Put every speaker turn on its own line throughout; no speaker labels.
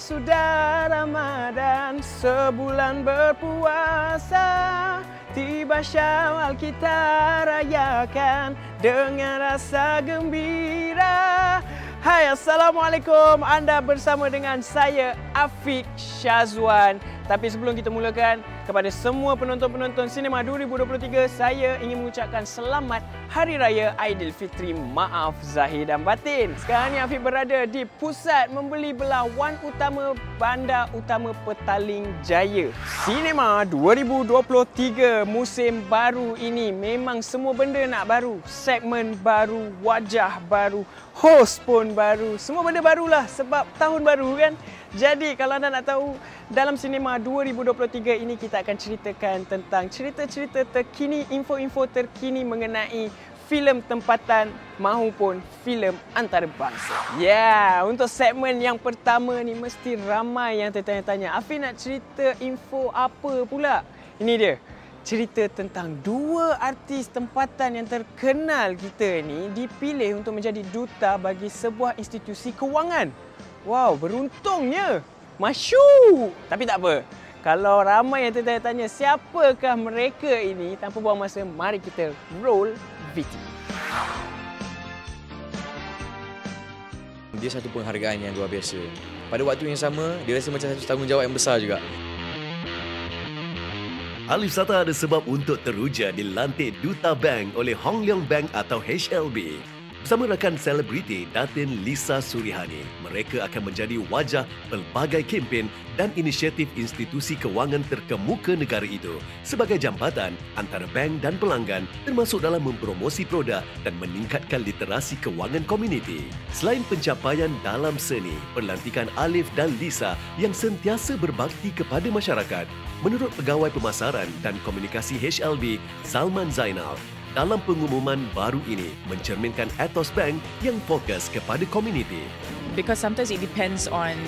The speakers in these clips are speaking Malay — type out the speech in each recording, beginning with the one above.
sudah Ramadan, sebulan berpuasa. Tiba Syawal kita rayakan dengan rasa gembira. Hai, Assalamualaikum. Anda bersama dengan saya, Afiq Syazwan. Tapi sebelum kita mulakan, kepada semua penonton-penonton Sinema 2023, saya ingin mengucapkan selamat Hari Raya Aidilfitri. Maaf zahir dan batin. Sekarang ni Afiq berada di pusat membeli belah Wan Utama, Bandar Utama Petaling Jaya. Sinema 2023 musim baru ini memang semua benda nak baru. Segmen baru, wajah baru, host pun baru. Semua benda barulah sebab tahun baru kan. Jadi kalau anda nak tahu, dalam Sinema 2023 ini kita akan ceritakan tentang cerita-cerita terkini, info-info terkini mengenai filem tempatan mahupun filem antarabangsa. Ya, untuk segmen yang pertama ni mesti ramai yang tertanya-tanya, Afiq nak cerita info apa pula? Ini dia. Cerita tentang dua artis tempatan yang terkenal kita ni dipilih untuk menjadi duta bagi sebuah institusi kewangan. Wow, beruntungnya. Masyuk. Tapi tak apa. Kalau ramai yang tertanya-tanya siapakah mereka ini, tanpa buang masa, mari kita roll VT.
Dia satu penghargaan yang luar biasa. Pada waktu yang sama, dia rasa macam satu tanggungjawab yang besar juga.
Alif Sata ada sebab untuk teruja dilantik Duta Bank oleh Hong Leong Bank atau HLB. Bersama rakan selebriti Datin Lisa Surihani, mereka akan menjadi wajah pelbagai kempen dan inisiatif institusi kewangan terkemuka negara itu sebagai jambatan antara bank dan pelanggan, termasuk dalam mempromosi produk dan meningkatkan literasi kewangan komuniti. Selain pencapaian dalam seni, pelantikan Alif dan Lisa yang sentiasa berbakti kepada masyarakat, menurut Pegawai Pemasaran dan Komunikasi HLB, Salman Zainal, dalam pengumuman baru ini mencerminkan ethos bank yang fokus kepada komuniti.
Because sometimes it depends on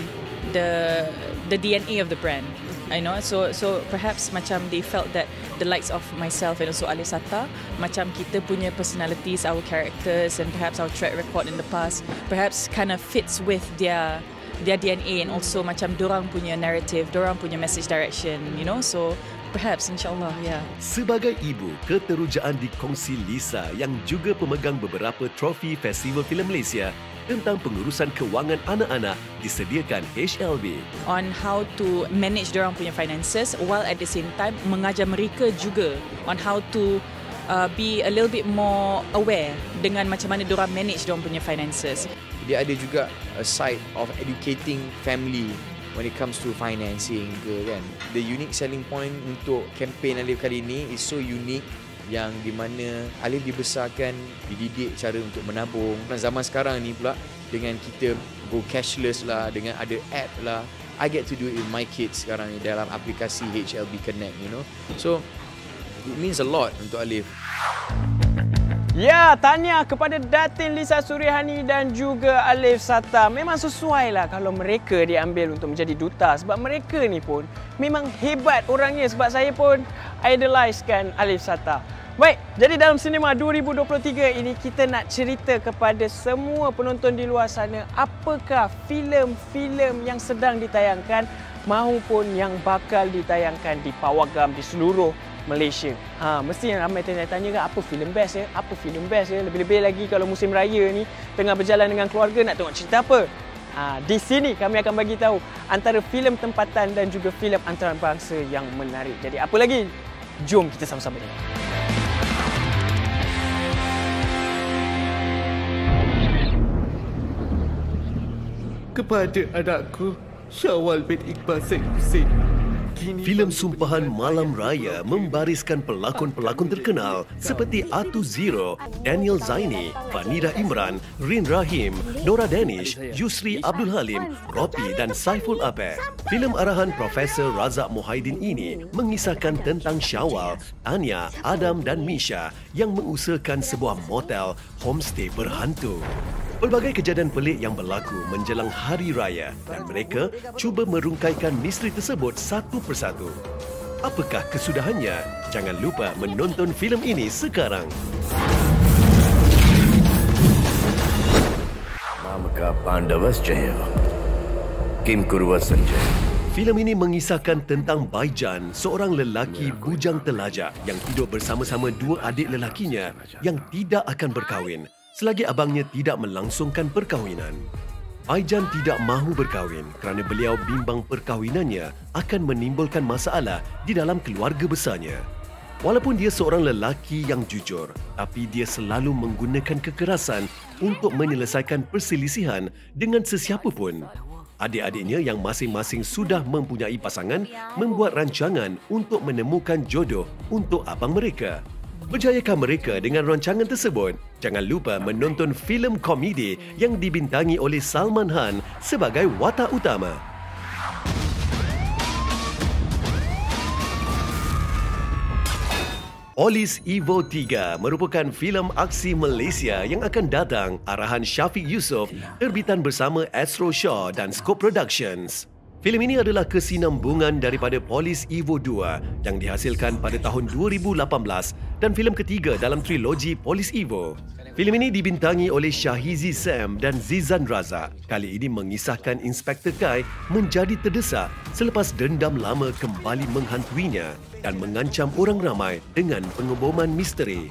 the DNA of the brand. I know, so perhaps macam they felt that the likes of myself and also Alif Sata, macam kita punya personalities, our characters and perhaps our track record in the past, perhaps kind of fits with their DNA and also macam dorang punya narrative, dorang punya message direction, you know, so perhaps, insyaAllah, ya.
Sebagai ibu, keterujaan dikongsi Lisa yang juga pemegang beberapa trofi Festival Filem Malaysia tentang pengurusan kewangan anak-anak disediakan HLB.
On how to manage dorang punya finances while at the same time mengajar mereka juga on how to be a little bit more aware dengan macam mana dorang manage dorang punya finances.
Dia ada juga a side of educating family when it comes to financing ke kan. The unique selling point untuk kempen Alif kali ini is so unique, yang di mana Alif dibesarkan, dididik cara untuk menabung. Dan zaman sekarang ni pula dengan kita go cashless lah, dengan ada app lah, I get to do it with my kids sekarang ni dalam aplikasi HLB Connect, you know. So it means a lot untuk Alif.
Ya, tahniah kepada Datin Lisa Surihani dan juga Alif Sata. Memang sesuai lah kalau mereka diambil untuk menjadi duta, sebab mereka ni pun memang hebat orangnya, sebab saya pun idolizekan Alif Sata. Baik, jadi dalam Sinema 2023 ini kita nak cerita kepada semua penonton di luar sana apakah filem-filem yang sedang ditayangkan maupun yang bakal ditayangkan di pawagam di seluruh Malaysia. Mesti yang ramai tanya-tanya kan, apa filem best ya? Apa filem best ya? Lebih-lebih lagi kalau musim raya ni tengah berjalan dengan keluarga, nak tengok cerita apa? Di sini kami akan bagi tahu antara filem tempatan dan juga filem antarabangsa yang menarik. Jadi apa lagi? Jom kita sama-sama tengok.
Kepada anakku, Syawal bin Iqbal Syed Hussein.
Filem Sumpahan Malam Raya membariskan pelakon-pelakon terkenal seperti Atu Zero, Daniel Zaini, Vanida Imran, Rin Rahim, Nora Danish, Yusri Abdul Halim, Ropi dan Saiful Apeh. Filem arahan Profesor Razak Mohaidin ini mengisahkan tentang Syawal, Tanya, Adam dan Misha yang mengusahakan sebuah motel homestay berhantu. Pelbagai kejadian pelik yang berlaku menjelang Hari Raya dan mereka cuba merungkaikan misteri tersebut satu persatu. Apakah kesudahannya? Jangan lupa menonton filem ini sekarang.
Mamaka Pandavas Jaya.
Hakim Kurwa Senja. Filem ini mengisahkan tentang Baijan, seorang lelaki bujang telajak yang hidup bersama-sama dua adik lelakinya yang tidak akan berkahwin selagi abangnya tidak melangsungkan perkahwinan. Baijan tidak mahu berkahwin kerana beliau bimbang perkahwinannya akan menimbulkan masalah di dalam keluarga besarnya. Walaupun dia seorang lelaki yang jujur, tapi dia selalu menggunakan kekerasan untuk menyelesaikan perselisihan dengan sesiapa pun. Adik-adiknya yang masing-masing sudah mempunyai pasangan membuat rancangan untuk menemukan jodoh untuk abang mereka. Berjayakah mereka dengan rancangan tersebut? Jangan lupa menonton filem komedi yang dibintangi oleh Salman Khan sebagai watak utama. Polis Evo 3 merupakan filem aksi Malaysia yang akan datang arahan Syafiq Yusof, terbitan bersama Astro Shaw dan Scope Productions. Filem ini adalah kesinambungan daripada Polis Evo 2 yang dihasilkan pada tahun 2018 dan filem ketiga dalam trilogi Polis Evo. Filem ini dibintangi oleh Shahizi Sam dan Zizan Razak. Kali ini mengisahkan Inspektor Kai menjadi terdesak selepas dendam lama kembali menghantuinya dan mengancam orang ramai dengan pengeboman misteri.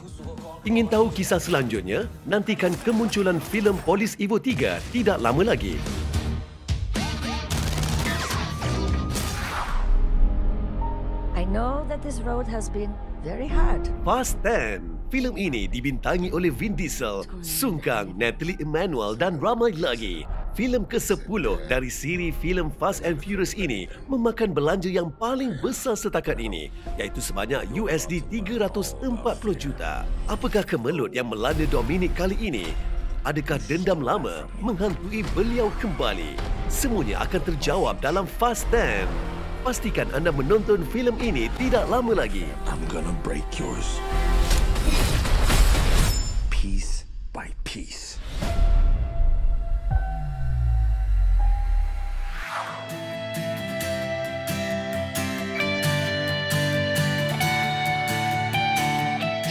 Ingin tahu kisah selanjutnya? Nantikan kemunculan filem Polis Evo 3 tidak lama lagi.
I know that this road has been very hard.
Fast 10. Filem ini dibintangi oleh Vin Diesel, Sung Kang, Natalie Emmanuel dan ramai lagi. Filem ke-10 dari siri filem Fast and Furious ini memakan belanja yang paling besar setakat ini, iaitu sebanyak USD 340 juta. Apakah kemelut yang melanda Dominic kali ini? Adakah dendam lama menghantui beliau kembali? Semuanya akan terjawab dalam Fast 10. Pastikan anda menonton filem ini tidak lama lagi.
I'm gonna break yours. Piece by piece.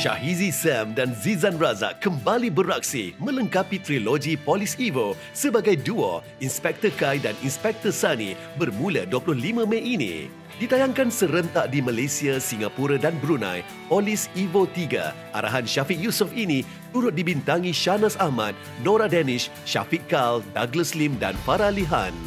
Shahizi Sam dan Zizan Razak kembali beraksi melengkapi trilogi Polis Evo sebagai duo Inspektor Kai dan Inspektor Sani bermula 25 Mei ini. Ditayangkan serentak di Malaysia, Singapura dan Brunei, Polis Evo 3 arahan Syafiq Yusof ini turut dibintangi Shahnaz Ahmad, Nora Danish, Syafiq Kal, Douglas Lim dan Farah Lihan.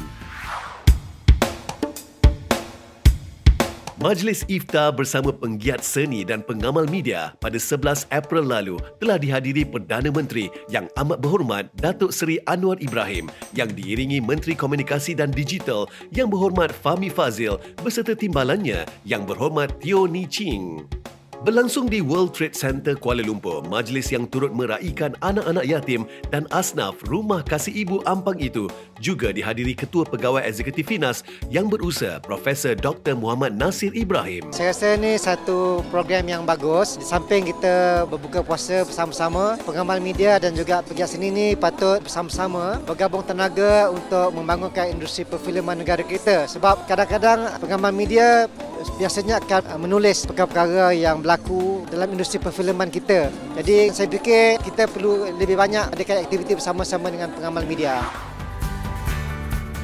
Majlis Iftar bersama penggiat seni dan pengamal media pada 11 April lalu telah dihadiri Perdana Menteri Yang Amat Berhormat Datuk Seri Anwar Ibrahim yang diiringi Menteri Komunikasi dan Digital Yang Berhormat Fahmi Fazil beserta timbalannya Yang Berhormat Teo Ni Ching. Berlangsung di World Trade Center Kuala Lumpur, majlis yang turut meraikan anak-anak yatim dan asnaf Rumah Kasih Ibu Ampang itu juga dihadiri Ketua Pegawai Eksekutif Finas yang berusaha Profesor Dr. Muhammad Nasir Ibrahim.
Saya rasa ini satu program yang bagus. Di samping kita berbuka puasa bersama-sama, pengamal media dan juga pegiat seni ini patut bersama-sama bergabung tenaga untuk membangunkan industri perfilman negara kita. Sebab kadang-kadang pengamal media biasanya akan menulis perkara-perkara yang berlaku dalam industri perfilman kita. Jadi saya fikir kita perlu lebih banyak adakan aktiviti bersama-sama dengan pengamal media.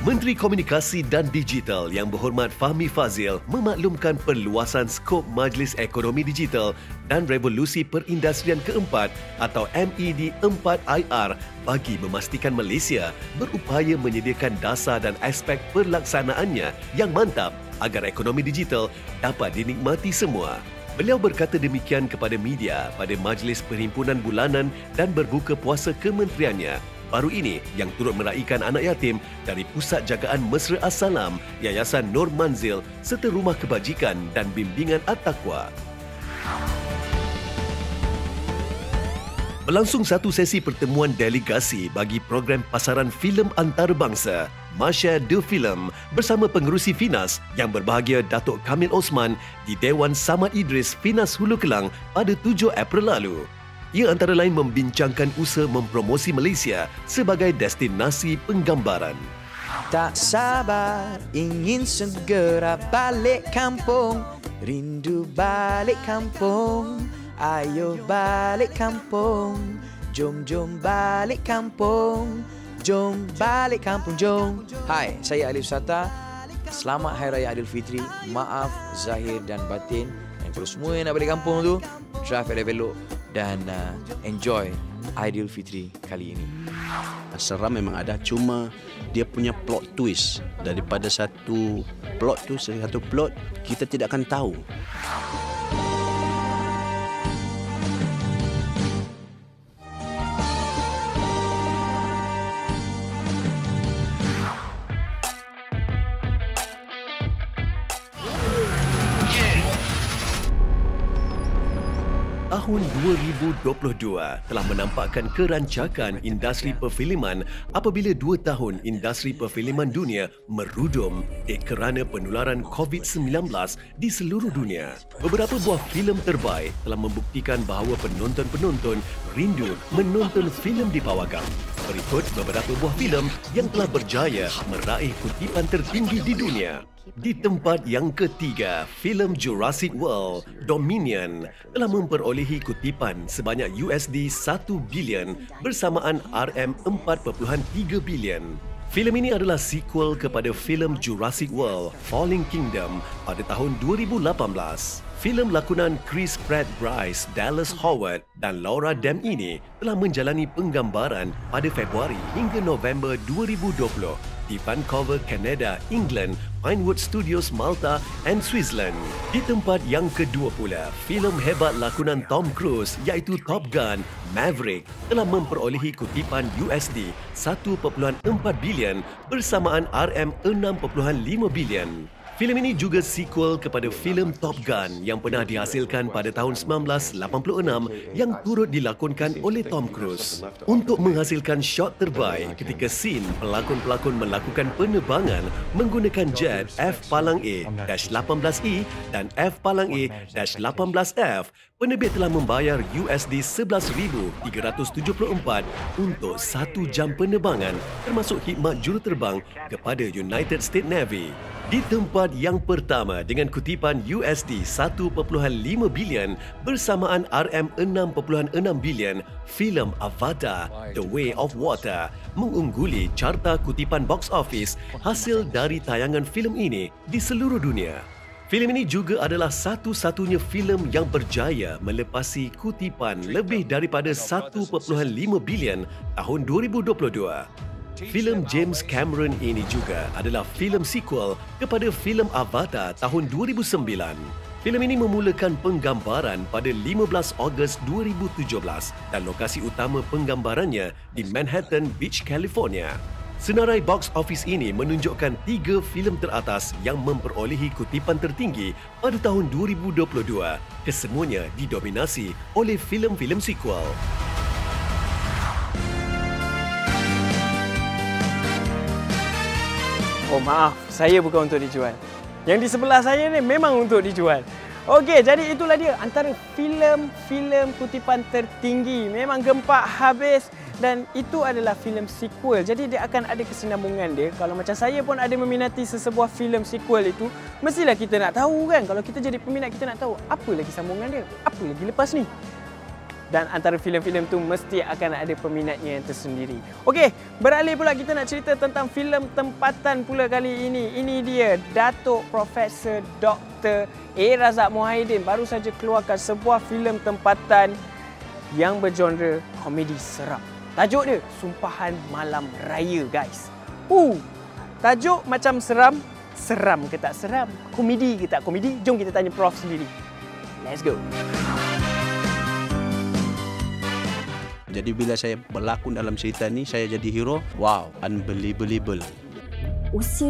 Menteri Komunikasi dan Digital Yang Berhormat Fahmi Fazil memaklumkan perluasan skop Majlis Ekonomi Digital dan Revolusi Perindustrian Keempat atau MED4IR bagi memastikan Malaysia berupaya menyediakan dasar dan aspek pelaksanaannya yang mantap agar ekonomi digital dapat dinikmati semua. Beliau berkata demikian kepada media pada Majlis Perhimpunan Bulanan dan Berbuka Puasa Kementeriannya baru ini yang turut meraikan anak yatim dari Pusat Jagaan Mesra As-Salam, Yayasan Nur Manzil serta Rumah Kebajikan dan Bimbingan At-Taqwa. Berlangsung satu sesi pertemuan delegasi bagi program pasaran filem antarabangsa Masya The Film bersama pengerusi Finas yang berbahagia Datuk Kamil Osman di Dewan Samad Idris Finas Hulu Kelang pada 7 April lalu. Ia antara lain membincangkan usaha mempromosi Malaysia sebagai destinasi penggambaran.
Tak sabar ingin segera balik kampung, rindu balik kampung, ayo balik kampung, jom balik kampung.
Jom balik kampung jom. Hai, saya Alif Sata. Selamat Hari Raya Aidilfitri. Maaf zahir dan batin. Yang kalau semua yang nak balik kampung tu, drive elok-elok dan enjoy Aidilfitri kali ini.
Seram memang ada, cuma dia punya plot twist. Daripada satu plot kita tidak akan tahu.
Tahun 2022 telah menampakkan kerancakan industri perfilman apabila 2 tahun industri perfilman dunia merudum kerana penularan COVID-19 di seluruh dunia. Beberapa buah filem terbaik telah membuktikan bahawa penonton-penonton rindu menonton filem di pawagam. Berikut beberapa buah filem yang telah berjaya meraih kutipan tertinggi di dunia. Di tempat yang ketiga, filem Jurassic World Dominion telah memperolehi kutipan sebanyak USD 1 bilion bersamaan RM4.3 bilion. Filem ini adalah sequel kepada filem Jurassic World Fallen Kingdom pada tahun 2018. Filem lakonan Chris Pratt Bryce Dallas Howard dan Laura Dern ini telah menjalani penggambaran pada Februari hingga November 2020 di Vancouver, Canada, England, Pinewood Studios, Malta dan Switzerland. Di tempat yang kedua pula, filem hebat lakonan Tom Cruise iaitu Top Gun Maverick telah memperolehi kutipan USD 1.4 bilion bersamaan RM6.5 bilion. Filem ini juga sequel kepada filem Top Gun yang pernah dihasilkan pada tahun 1986 yang turut dilakonkan oleh Tom Cruise. Untuk menghasilkan shot terbaik ketika scene pelakon-pelakon melakukan penerbangan menggunakan jet F-A-18E dan F-A-18F, penerbit telah membayar USD 11,374 untuk 1 jam penerbangan termasuk khidmat juruterbang kepada United States Navy. Di tempat yang pertama dengan kutipan USD 1.5 bilion bersamaan RM6.6 bilion, filem Avatar The Way of Water mengungguli carta kutipan box office hasil dari tayangan filem ini di seluruh dunia. Filem ini juga adalah satu-satunya filem yang berjaya melepasi kutipan lebih daripada 1.5 bilion tahun 2022. Filem James Cameron ini juga adalah filem sequel kepada filem Avatar tahun 2009. Filem ini memulakan penggambaran pada 15 Ogos 2017 dan lokasi utama penggambarannya di Manhattan Beach, California. Senarai box office ini menunjukkan 3 filem teratas yang memperolehi kutipan tertinggi pada tahun 2022. Kesemuanya didominasi oleh filem-filem sequel.
Oh maaf, saya bukan untuk dijual. Yang di sebelah saya ni memang untuk dijual. Okey, jadi itulah dia antara filem-filem kutipan tertinggi. Memang gempak habis dan itu adalah filem sequel. Jadi dia akan ada kesinambungan dia. Kalau macam saya pun ada meminati sesebuah filem sequel itu, mestilah kita nak tahu kan. Kalau kita jadi peminat, kita nak tahu apa lagi sambungan dia. Apa lagi lepas ni. Dan antara filem-filem tu mesti akan ada peminatnya yang tersendiri. Okey, beralih pula kita nak cerita tentang filem tempatan pula kali ini. Ini dia, Datuk Profesor Dr. A. Razak Muhaiddin baru saja keluarkan sebuah filem tempatan yang bergenre komedi seram. Tajuk dia, Sumpahan Malam Raya, guys. Tajuk macam seram. Seram ke tak seram? Komedi ke tak komedi? Jom kita tanya Prof sendiri. Let's go.
Jadi bila saya berlakon dalam cerita ni, saya jadi hero. Wow, unbelievable.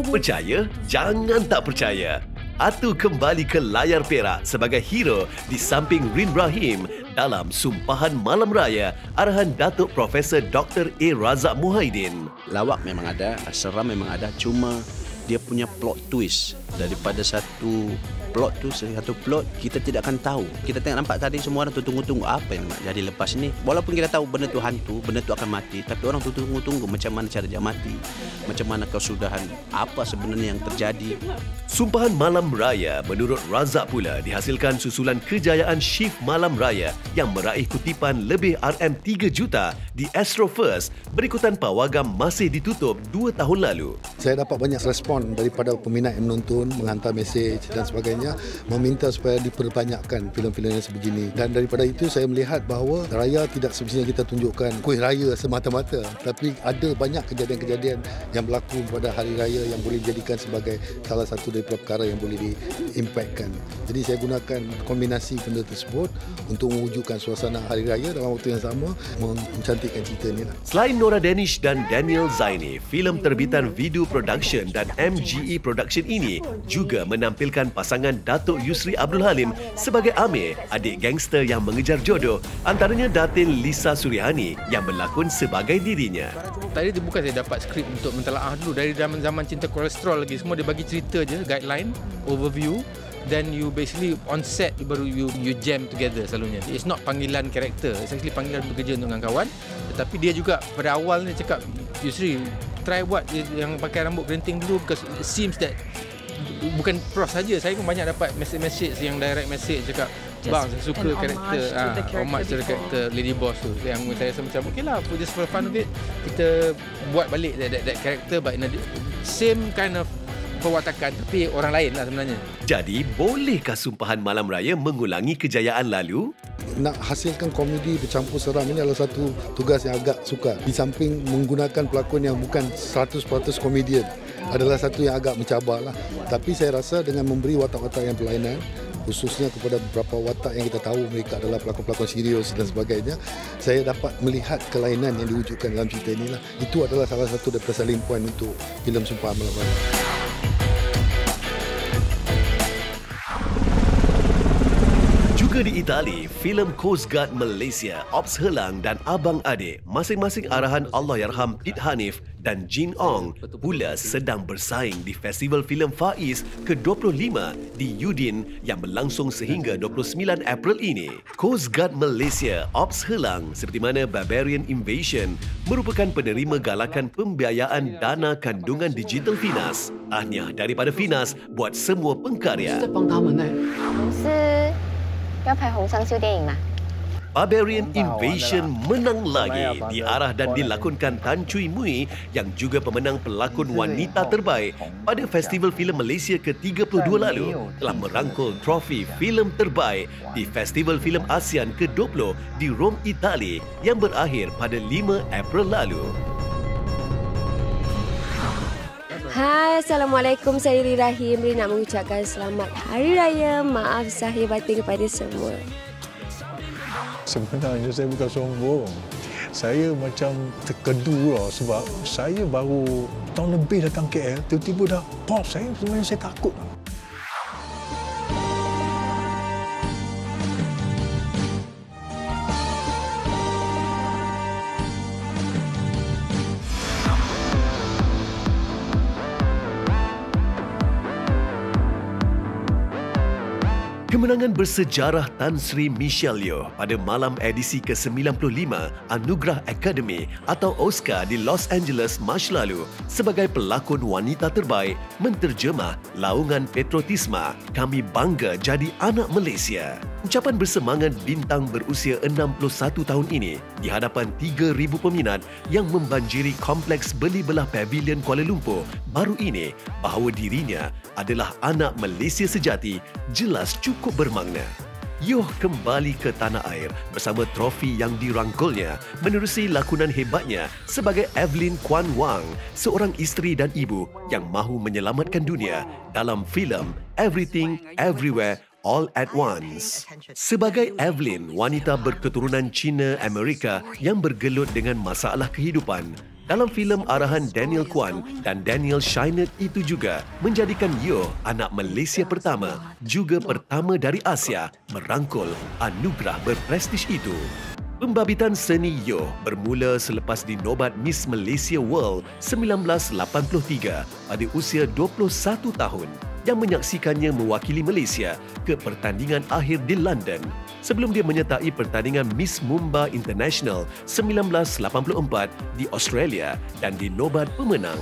Percaya? Jangan tak percaya. Atu kembali ke layar perak sebagai hero di samping Rin Rahim dalam Sumpahan Malam Raya arahan Datuk Profesor Dr. A. Razak Muhaiddin.
Lawak memang ada, seram memang ada, cuma dia punya plot twist. daripada satu plot tu, satu plot kita tidak akan tahu. Kita tengok nampak tadi semua orang tunggu-tunggu apa yang nak jadi lepas ni. Walaupun kita tahu benda tu hantu, benda tu akan mati, tapi orang tu tunggu-tunggu macam mana cara dia mati, macam mana kesudahan, apa sebenarnya yang terjadi.
Sumpahan Malam Raya menurut Razak pula dihasilkan susulan kejayaan Shift Malam Raya yang meraih kutipan lebih RM3 juta di Astro First berikutan pawagam masih ditutup 2 tahun lalu.
Saya dapat banyak respon daripada peminat yang menonton, menghantar mesej dan sebagainya, meminta supaya diperbanyakkan filem-filem yang sebegini. Dan daripada itu saya melihat bahawa raya tidak semestinya kita tunjukkan kuih raya semata-mata, tapi ada banyak kejadian-kejadian yang berlaku pada hari raya yang boleh dijadikan sebagai salah satu daripada perkara yang boleh diimpakkan. Jadi saya gunakan kombinasi benda tersebut untuk mewujudkan suasana hari raya dalam waktu yang sama, mencantikkan cerita ni lah.
Selain Nora Danish dan Daniel Zaini, filem terbitan Video Production dan MGE Production ini juga menampilkan pasangan Datuk Yusri Abdul Halim sebagai Amir, adik gangster yang mengejar jodoh, antaranya Datin Lisa Surihani yang berlakon sebagai dirinya.
Tadi tu bukan saya dapat skrip untuk mentelaah dulu dari zaman Cinta Kolesterol lagi, semua dia bagi cerita je, guideline, overview. Then you basically on set baru you jam together selalunya. It's not panggilan karakter, it's actually panggilan bekerja dengan kawan. Tetapi dia juga pada awal ni cakap, Yusri, try buat yang pakai rambut kerinting dulu because it seems that bukan pros saja, saya pun banyak dapat message yang direct message cakap, bang saya suka karakter, homage to the karakter Lady Boss tu, yang saya rasa macam okay lah, just for fun of it, kita buat balik that character but in a same kind of perwatakan tapi orang lain lah sebenarnya.
Jadi, bolehkah Sumpahan Malam Raya mengulangi kejayaan lalu?
Nak hasilkan komedi bercampur seram ini adalah satu tugas yang agak sukar. Di samping menggunakan pelakon yang bukan 100% komedian adalah satu yang agak mencabar lah. Tapi saya rasa dengan memberi watak-watak yang berlainan, khususnya kepada beberapa watak yang kita tahu mereka adalah pelakon-pelakon serius dan sebagainya, saya dapat melihat kelainan yang diwujudkan dalam cerita inilah. Itu adalah salah satu daripada selling point untuk filem Sumpahan Malam Raya.
Juga di Itali, filem Coast Guard Malaysia, Ops Helang dan Abang Adik, masing-masing arahan Allahyarham Pete Hanif dan Jin Ong, pula sedang bersaing di Festival Filem Faiz ke-25 di Udin yang berlangsung sehingga 29 April ini. Coast Guard Malaysia, Ops Helang seperti mana Barbarian Invasion merupakan penerima galakan pembiayaan dana kandungan digital Finas. Ahnya daripada Finas buat semua pengkarya. Barbarian Invasion menang lagi, diarah dan dilakonkan Tan Chui Mui yang juga pemenang pelakon wanita terbaik pada Festival Filem Malaysia ke-32 lalu, telah merangkul trofi filem terbaik di Festival Filem ASEAN ke-20 di Rom, Itali yang berakhir pada 5 April lalu.
Hai, Assalamualaikum. Saya Ri Rahim. Ri nak mengucapkan selamat Hari Raya. Maaf zahir batin kepada semua.
Sebenarnya saya bukan sombong. Saya macam terkedu lah sebab saya baru tahun lebih datang KL. Tiba-tiba dah pop. Sebenarnya saya takut.
Kemenangan bersejarah Tan Sri Michelle Yeoh pada malam edisi ke-95 Anugerah Academy atau Oscar di Los Angeles Mac lalu sebagai pelakon wanita terbaik menterjemah laungan Patriotisme, Kami Bangga Jadi Anak Malaysia. Ucapan bersemangat bintang berusia 61 tahun ini di hadapan 3,000 peminat yang membanjiri kompleks Beli Belah Pavilion Kuala Lumpur baru ini bahawa dirinya adalah anak Malaysia sejati jelas cukup bermakna. Yeoh kembali ke tanah air bersama trofi yang dirangkulnya menerusi lakonan hebatnya sebagai Evelyn Kwan Wang, seorang isteri dan ibu yang mahu menyelamatkan dunia dalam filem Everything Everywhere All at Once. Sebagai Evelyn, wanita berketurunan Cina-Amerika yang bergelut dengan masalah kehidupan, dalam filem arahan Daniel Kwan dan Daniel Scheinert itu juga menjadikan Yeoh anak Malaysia pertama, juga pertama dari Asia merangkul anugerah berprestij itu. Pembabitan seni Yeoh bermula selepas dinobat Miss Malaysia World 1983 pada usia 21 tahun. yang menyaksikannya mewakili Malaysia ke pertandingan akhir di London sebelum dia menyertai pertandingan Miss Mumbai International 1984 di Australia dan dinobat pemenang.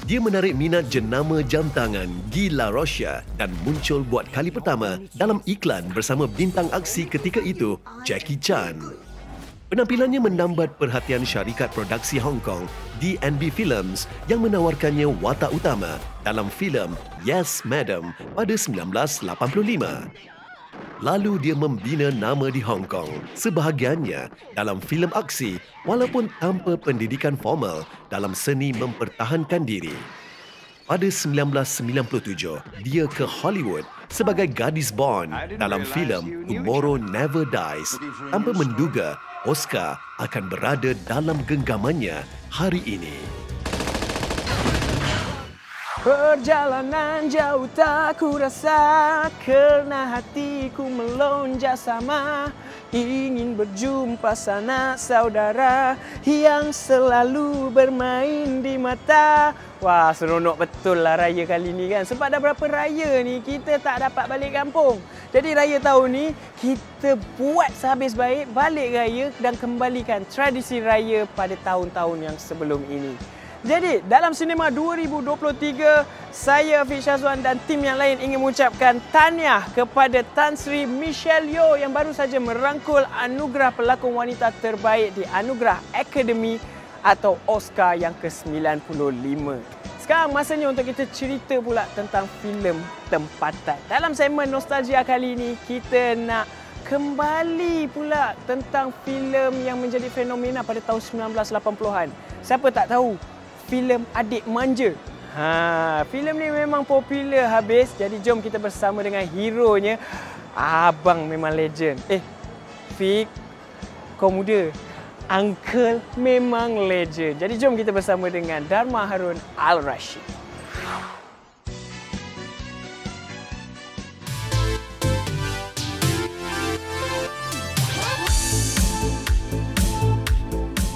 Dia menarik minat jenama jam tangan Guy Laroche dan muncul buat kali pertama dalam iklan bersama bintang aksi ketika itu, Jackie Chan. Penampilannya menambat perhatian syarikat produksi Hong Kong, D&B Films, yang menawarkannya watak utama dalam filem Yes, Madam pada 1985. Lalu dia membina nama di Hong Kong, sebahagiannya dalam filem aksi walaupun tanpa pendidikan formal dalam seni mempertahankan diri. Pada 1997, dia ke Hollywood sebagai gadis Bond dalam filem Tomorrow Never Dies tanpa menduga Oscar akan berada dalam genggamannya hari ini.
Perjalanan jauh tak ku rasa kerana hatiku melonjak sama. Ingin berjumpa sanak saudara yang selalu bermain di mata. Wah, seronok betul lah raya kali ni kan. Sebab dah berapa raya ni kita tak dapat balik kampung. Jadi raya tahun ni kita buat sehabis baik, balik raya dan kembalikan tradisi raya pada tahun-tahun yang sebelum ini. Jadi, dalam Cinema 2023, saya Hafiz Syazwan dan tim yang lain ingin mengucapkan tahniah kepada Tan Sri Michelle Yeoh yang baru saja merangkul anugerah pelakon wanita terbaik di Anugerah Akademi atau Oscar yang ke-95. Sekarang masanya untuk kita cerita pula tentang filem tempatan. Dalam segmen Nostalgia kali ini, kita nak kembali pula tentang filem yang menjadi fenomena pada tahun 1980-an. Siapa tak tahu? Filem Adik Manja. Filem ni memang popular habis. Jadi jom kita bersama dengan hero-nya. Abang memang legend. Fik, kau muda. Uncle memang legend. Jadi jom kita bersama dengan Dharma Harun Al-Rashid.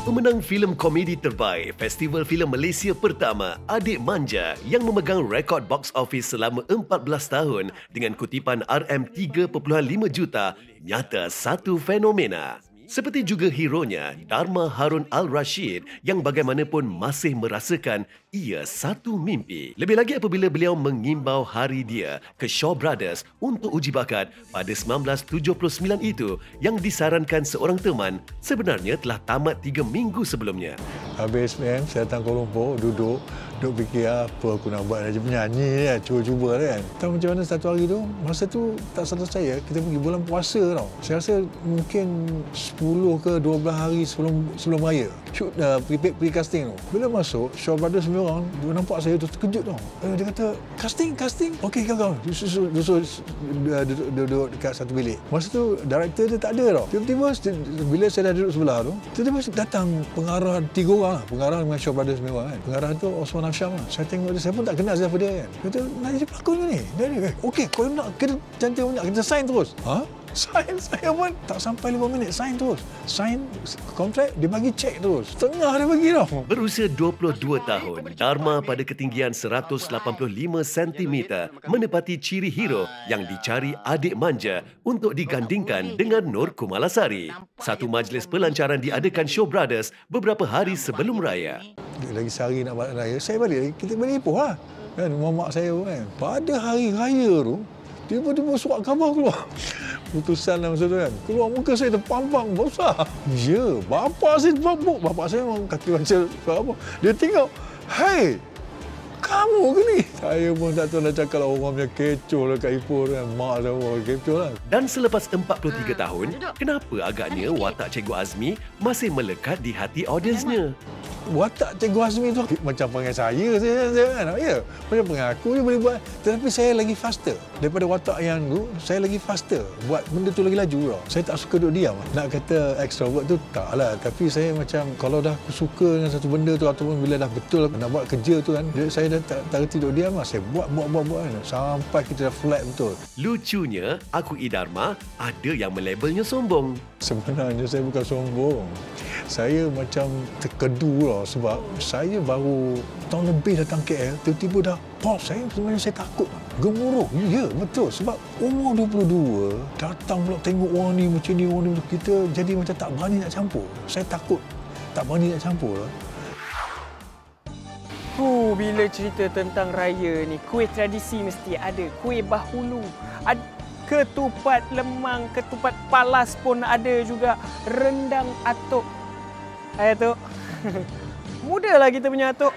Pemenang filem komedi terbaik Festival Filem Malaysia pertama, Adik Manja, yang memegang rekod box office selama 14 tahun dengan kutipan RM3.5 juta, nyata satu fenomena. Seperti juga hero-nya, Dharma Harun Al-Rashid, yang bagaimanapun masih merasakan ia satu mimpi. Lebih lagi apabila beliau mengimbau hari dia ke Shaw Brothers untuk uji bakat pada 1979 itu yang disarankan seorang teman sebenarnya telah tamat 3 minggu sebelumnya.
Habis saya datang Kuala Lumpur, duduk fikir apa aku nak buat aja penyanyi kan, cuba-cuba kan. Tahu macam mana satu hari tu, masa tu tak salah saya, kita pergi bulan puasa tau. Saya rasa mungkin 10 ke 12 hari sebelum raya. Shoot pre-casting tu. Bila masuk, Shaw Brothers semua orang, dia nampak saya tu terkejut tau. Dia kata, casting. Okey kau. Duduk dekat satu bilik. Masa tu, director dia tak ada tau. Tiba-tiba, bila saya dah duduk sebelah tu, tiba-tiba datang pengarah 3 orang lah. Pengarah dengan Shaw Brothers semua kan. Pengarah tu Osman Hasham lah. Saya tengok dia, saya pun tak kenal siapa dia kan. Dia kata, nak jadi pelakon ni? Dia kata, okey, kalau nak kita cantik banyak, kita sign terus. Sign, saya pun tak sampai 5 minit, sign terus. Sign kontrak, dia bagi cek terus. Setengah dia bagi tau.
Berusia 22 tahun, Dharma pada ketinggian 185 cm menepati ciri hero yang dicari Adik Manja untuk digandingkan dengan Nur Kumalasari. Satu majlis pelancaran diadakan Shaw Brothers beberapa hari sebelum raya.
Lagi sehari nak balik raya, saya balik lagi. Kita balik Ipoh lah. Kan, mamak saya kan. Pada hari raya tu, tiba-tiba surat khabar keluar. Putusan lah masa tu kan. Keluar muka saya terpampang besar. Ya, bapa saya terpampang. Bapa saya memang kaki baca surat khabar. Dia tengok, "Hai, kamu ke ni?" Saya pun tak tahu nak cakap lah, orang punya kecoh lah kat Ipoh kan. Mak saya orang kecoh lah.
Dan selepas 43 tahun, kenapa agaknya watak Cikgu Azmi masih melekat di hati audiensnya?
Watak Cikgu Azmi tu macam panggil saya kan. Ya, macam panggil aku je boleh buat. Tetapi saya lagi faster. Daripada watak yang tu, saya lagi faster. Buat benda tu lagi laju tau. Saya tak suka duduk diam. Nak kata extrovert tu, tak lah. Tapi saya macam, kalau dah aku suka dengan satu benda tu, ataupun bila dah betul nak buat kerja tu kan, saya dah tak reti duduk diam lah. Saya buat kan. Sampai kita dah flat betul.
Lucunya, Akui Dharma ada yang melabelnya sombong.
Sebenarnya saya bukan sombong. Saya macam terkedu keluar sebab saya baru tahun lebih datang KL, tiba-tiba dah pop saya sebenarnya saya takut. Gemuruh. Ya, betul. Sebab umur 22, datang pula tengok orang ni macam ni, orang ni, kita jadi macam tak berani nak campur. Saya takut tak berani nak campur lah.
Bila cerita tentang raya ni, kuih tradisi mesti ada. Kuih bahulu, ketupat lemang, ketupat palas pun ada juga. Rendang atuk. Hai atuk. Mudalah kita punya atuk.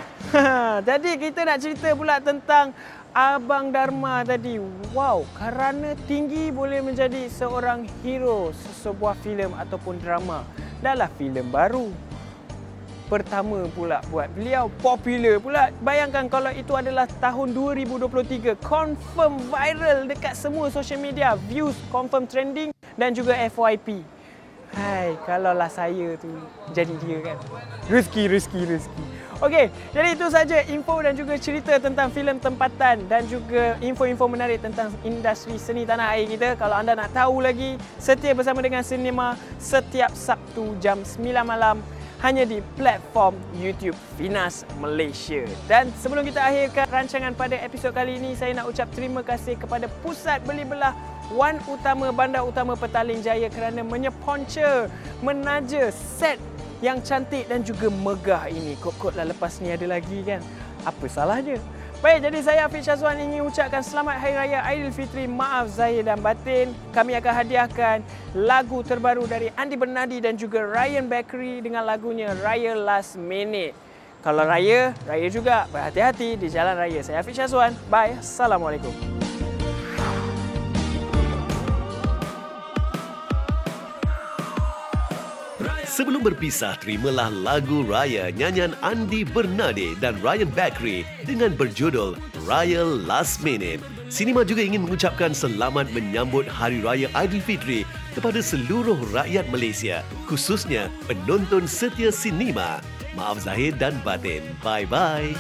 Jadi kita nak cerita pula tentang Abang Dharma tadi. Wow, kerana tinggi boleh menjadi seorang hero sebuah filem ataupun drama. Dahlah filem baru. Pertama pula buat beliau, popular pula. Bayangkan kalau itu adalah tahun 2023, confirm viral dekat semua social media, views confirm trending dan juga FYP. Hai, kalaulah saya tu jadi dia kan. Rezeki. Okey, jadi itu saja info dan juga cerita tentang filem tempatan dan juga info-info menarik tentang industri seni tanah air kita. Kalau anda nak tahu lagi, setia bersama dengan Cinema setiap Sabtu jam 9 malam hanya di platform YouTube Finas Malaysia. Dan sebelum kita akhirkan rancangan pada episod kali ini, saya nak ucap terima kasih kepada Pusat Beli Belah Wan Utama Bandar Utama Petaling Jaya kerana menyeponcer, menaja set yang cantik dan juga megah ini. Kok lah lepas ni ada lagi kan? Apa salahnya? Baik, jadi saya Hafiz Syazwan ingin ucapkan selamat Hari Raya Aidilfitri, maaf zahir dan batin. Kami akan hadiahkan lagu terbaru dari Andi Bernadi dan juga Ryan Bakery dengan lagunya Raya Last Minute. Kalau raya, raya juga. Berhati-hati di jalan raya. Saya Hafiz Syazwan. Bye. Assalamualaikum.
Sebelum berpisah, terimalah lagu Raya nyanyian Andi Bernadi dan Ryan Bakery dengan berjudul Raya Last Minute. Cinema juga ingin mengucapkan selamat menyambut Hari Raya Aidilfitri kepada seluruh rakyat Malaysia, khususnya penonton setia Cinema. Maaf zahir dan batin. Bye-bye.